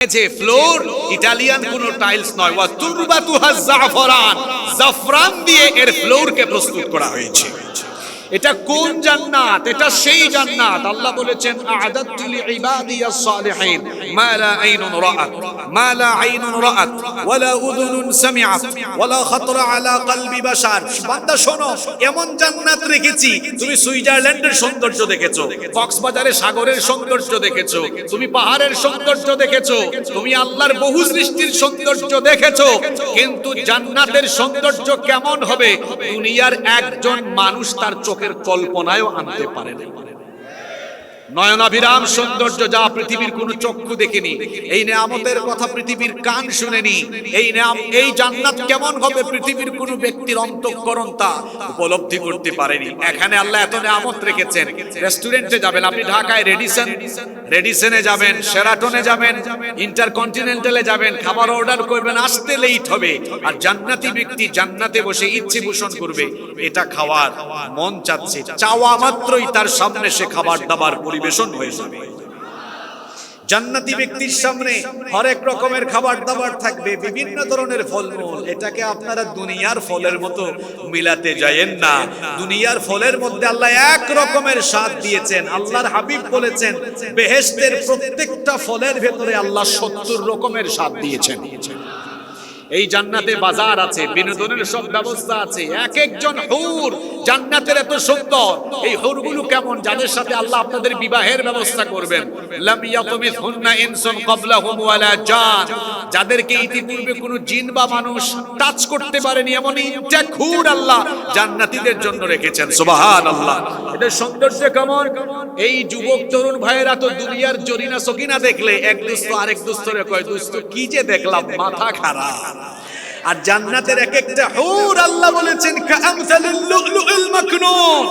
যে floor Italian কোন tiles নয়, ওয়া তুরবাতুহা জাফরান, জাফরান দিয়ে এর ফ্লোরকে প্রস্তুত করা হয়েছে। এটা কোন জান্নাত? এটা সেই জান্নাত আল্লাহ বলেছেন আ'দাতু লিইবাদিয়াস সালিহিন মা লা আইনুন রাআত মা লা আইনুন রাআত ওয়ালা উযুনুন সামিআত ওয়ালা খাতরা আলা কলবি বাশার। বান্দা শোনো, এমন জান্নাত রেখেছি, তুমি সুইজারল্যান্ডের সৌন্দর্য দেখেছো, কক্সবাজারের সাগরের সৌন্দর্য দেখেছো, তুমি পাহাড়ের সৌন্দর্য দেখেছো, তুমি আল্লাহর বহু সৃষ্টির সৌন্দর্য দেখেছো, কিন্তু জান্নাতের সৌন্দর্য কেমন হবে দুনিয়ার একজন মানুষ তার চোখের কল্পনায়ও আনতে পারে না। নয়নাভিরাম সৌন্দর্য যা পৃথিবীর কোন চক্ষু দেখেনি, এই নেয়ামতের কথা পৃথিবীর কান শুনেনি, এই জান্নাত কেমন হবে পৃথিবীর কোন ব্যক্তির অন্তঃকরণ তা উপলব্ধি করতে পারেনি। এখানে আল্লাহ এত নেয়ামত রেখেছেন। রেস্টুরেন্টে যাবেন আপনি, ঢাকায় রেডিসনে যাবেন, শেরাটনে যাবেন, ইন্টারকন্টিনেন্টালে যাবেন, খাবার অর্ডার করবেন, আসতে লেট হবে, আর জান্নাতি ব্যক্তি জান্নাতে বসে ইচ্ছে পোষণ করবে, এটা খাওয়ার মন চাচ্ছে, চাওয়া মাত্রই তার সামনে সে খাবার দাবার পরিবেশন হয়ে যাবে। জান্নাতি ব্যক্তির সামনে হরেক রকমের খাবার দাবার থাকবে, বিভিন্ন ধরনের ফলমূল। এটাকে আপনারা দুনিয়ার ফলের মতো মিলাতে যায়েন না। দুনিয়ার ফলের মধ্যে আল্লাহ এক রকমের স্বাদ দিয়েছেন। আল্লাহর হাবিব বলেছেন বেহেশতের প্রত্যেকটা ফলের ভেতরে আল্লাহ 70 রকমের স্বাদ দিয়েছেন। এই জান্নাতে বাজার আছে, বিনোদনের সব ব্যবস্থা আছে, এক একজন হুর জান্নাতের এত সুন্দর। এই হুরগুলো কেমন? যাদের সাথে আল্লাহ আপনাদের বিবাহের ব্যবস্থা করবেন। লাম ইয়াতমিসহুন্না ইনসুন ক্বাবলাহুম ওয়ালা জান, যাদেরকে ইতিপূর্বে কোনো জিন বা মানুষ টাচ করতে পারেনি, এমন ইনটেক হুর আল্লাহ জান্নাতীদের জন্য রেখেছেন। সুবহানাল্লাহ। এদের সৌন্দর্য কেমন? এই যুবক তরুণ ভাইয়েরা তো দুনিয়ার জরিনা সকিনা দেখলে এক দোস্ত আরেক দোস্তরে কয়, দোস্ত কি যে দেখলাম, মাথা খারাপ। আর জান্নাতের এক একটা হুর আল্লাহ বলেছেন কাআমসালিল লুলুল মাকনুন,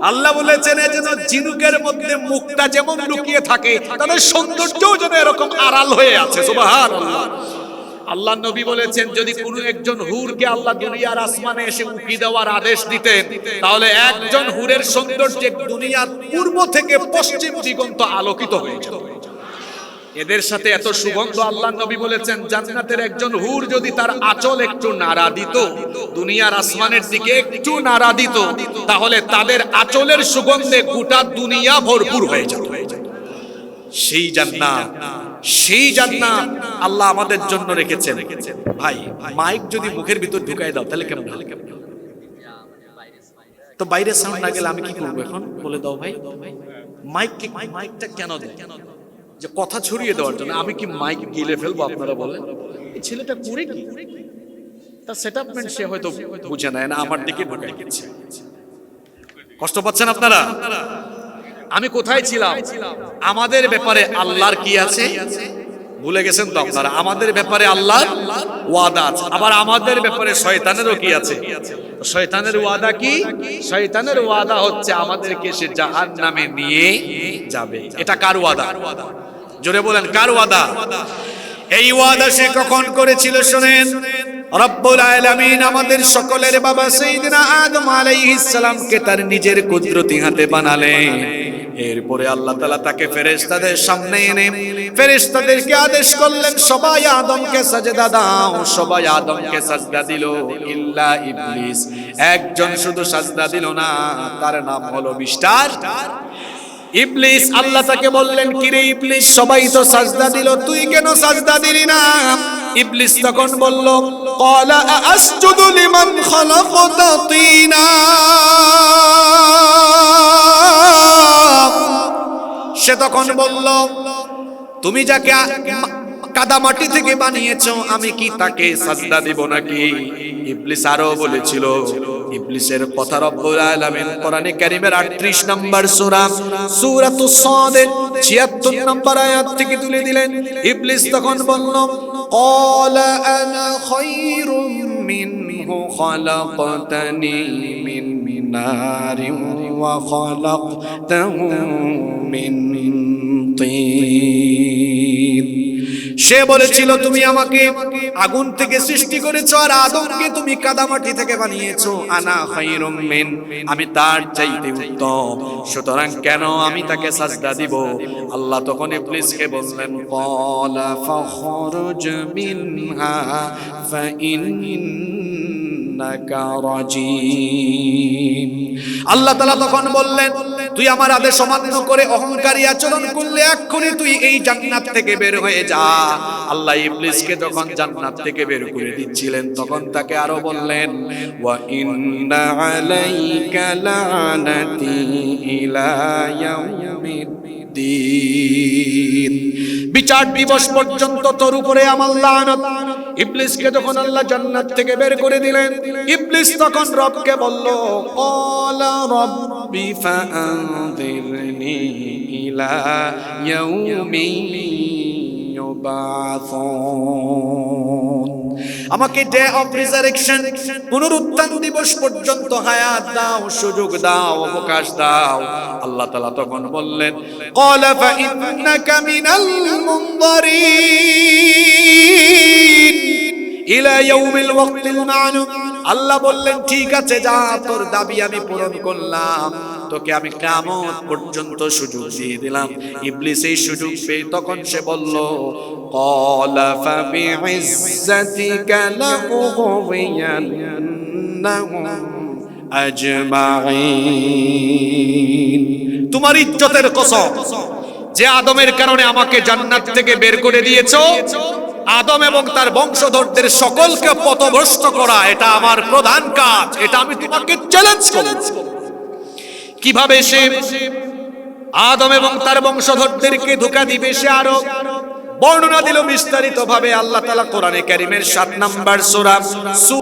আল্লাহ বলেছেন যেন ঝিনুকের মধ্যে মুক্তা যেমন লুকিয়ে থাকে, তাদের সৌন্দর্যও যেন এরকম আড়াল হয়ে আছে। সুবহানাল্লাহ। আল্লাহ নবী বলেছেন যদি কোনো একজন হুরকে আল্লাহ দুনিয়ার আসমানে এসে উকি দেওয়ার আদেশ দিতেন, তাহলে একজন হুরের সৌন্দর্যে দুনিয়ার পূর্ব থেকে পশ্চিম দিগন্ত আলোকিত হয়ে যেত। এদের সাথে এত সুগন্ধ, আল্লাহ নবী বলেছেন জান্নাতের একজন হুর যদি তার আঁচল একটু নাড়া দিত, দুনিয়ার আসমানের দিকে একটু নাড়া দিত, তাহলে তাদের আঁচলের সুগন্ধে গোটা দুনিয়া ভরপুর হয়ে যেত। সেই জান্নাত আল্লাহ আমাদের জন্য রেখেছেন। ভাই, মাইক যদি মুখের ভিতর ঢুকাই দাও তাহলে কেমন হবে? তো বাইরে সাউন্ড না গেলে আমি কি করবো এখন? বলে দাও ভাই। মাইকটা কেন দেয়? যে কথা ছড়িয়ে দেওয়ার জন্য। আমি কি মাইক গিলে ফেলবো? আপনারা বলেন। এই ছেলেটা করে কি তার সেটআপমেন্ট সে হয়তো বুঝে নেয় না, আমার দিকে ঢুকাই দিচ্ছে। কষ্ট পাচ্ছেন আপনারা? আমি কোথায় ছিলাম? আমাদের ব্যাপারে আল্লাহর কি আছে ভুলে গেছেন তো আপনারা? আমাদের ব্যাপারে আল্লাহর ওয়াদা আছে, আবার আমাদের ব্যাপারে শয়তানেরও কি আছে? শয়তানের ওয়াদা কি? শয়তানের ওয়াদা হচ্ছে আমাদেরকে সে জাহান্নামে নিয়ে যাবে। এটা কার ওয়াদা? জোরে বলেন, কার ওয়াদা? এই ওয়াদা সে কখন করেছিল শুনেন। রব্বুল আলামিন আমাদের সকলের বাবা সাইয়েদনা আদম আলাইহিস সালামকে তার নিজের কুদরতি হাতে বানালেন। এরপরে আল্লাহ তাআলা তাকে ফেরেশতাদের সামনে এনে ফেরেশতাদেরকে আদেশ করলেন সবাই আদমকে সাজদা দাও। সবাই আদমকে সাজদা দিল, ইল্লা ইবলিস। একজন শুধু সাজদা দিল না, তার নাম হলো মিস্টার ইবলিস। আল্লাহ তাকে বললেন, কিরে ইবলিস, সবাই তো সাজদা দিল, তুই কেন সাজদা দিলি না? ইবলিস তখন বলল, ক্বালা আসজুদু লিমান খালাকতা তিনা। সে তখন বলল, তুমি যাকে কাদা মাটি থেকে বানিয়েছো, আমি কি তাকে সাজদা দেব নাকি? ইবলিস আরো বলেছিল, ইবলিসের কথা রব্বুল আলামিন কোরআনে কারীমের 38 নম্বর সূরা সূরাতুস সাদ 76 নম্বর আয়াত থেকে তুলে দিলেন। ইবলিস তখন বলল, ক্বালা আনা খায়রুম মিনহু খালাকতানি মিন নারিন ওয়া খালাকতাহু মিন তিন। সে বলেছিল তুমি আমাকে আগুন থেকে সৃষ্টি করেছো আর আদমকে তুমি কাদামাটি থেকে বানিয়েছো, আনা খায়রুম মিন, আমি তার চাইতে উত্তম, সুতরাং কেন আমি তাকে সাজদা দিব? আল্লাহ তখন ইবলিসকে বললেন ক্বালা ফাখরুজ মিনহা ফাইন্নাকা রাজিম। আল্লাহ তাআলা তখন বললেন তুই আমার আদেশ অমান্য করে অহংকারী আচরণ করলে এক্ষুনি তুই এই জান্নাত থেকে বের হয়ে যা। আল্লাহ ইবলিসকে যখন জান্নাত থেকে বের করে দিচ্ছিলেন তখন তাকে আরো বললেন ওয়া ইন্না আলাইকা লানাতি ইলা ইয়াউমিদ্দিন, বিচার দিবস পর্যন্ত তোর উপরে আমার লানত। ইবলিসকে যখন আল্লাহ জান্নাত থেকে বের করে দিলেন, ইবলিস তখন রবকে বলল ক্বালা রাব্বি ফাআনযিরনি ইলা ইয়াউমি ইউবাসুন, আমাকে ডে অফ রিজারেকশন, পুনরুত্থান দিবস পর্যন্ত হায়াত দাও, সুযোগ দাও, অবকাশ দাও। আল্লাহ তাআলা তখন বললেন ক্বালা ফাইন্নাকা মিনাল মুনযারিন ইলা ইয়াউমিল ওয়াক্তিল মা'লুম। আল্লাহ বললেন ঠিক আছে যা, তোর দাবি আমি পূরণ করলাম, তোকে আমি কিয়ামত পর্যন্ত সুযোগ দিয়ে দিলাম। ইবলিস এই সুযোগ পেয়ে তখন সে বলল ক্বালা ফাবিইজ্জাতিকা লাউগওয়িয়ান্নাহুম আজমাইন, তোমার ইজ্জতের কসম, যে আদমের কারণে আমাকে জান্নাত থেকে বের করে দিয়েছো, আদম এবং তার বংশধরদের সকলকে পথভ্রষ্ট করা এটা আমার প্রধান কাজ, এটা আমি তোমাকে চ্যালেঞ্জ করব। কিভাবে সে আদম এবং তার বংশধরদেরকে ধোঁকা দিবে সে আরো বর্ণনা দিল বিস্তারিত ভাবে। আল্লাহ তাআলা কোরআনে কারীমের 7 নম্বর সূরা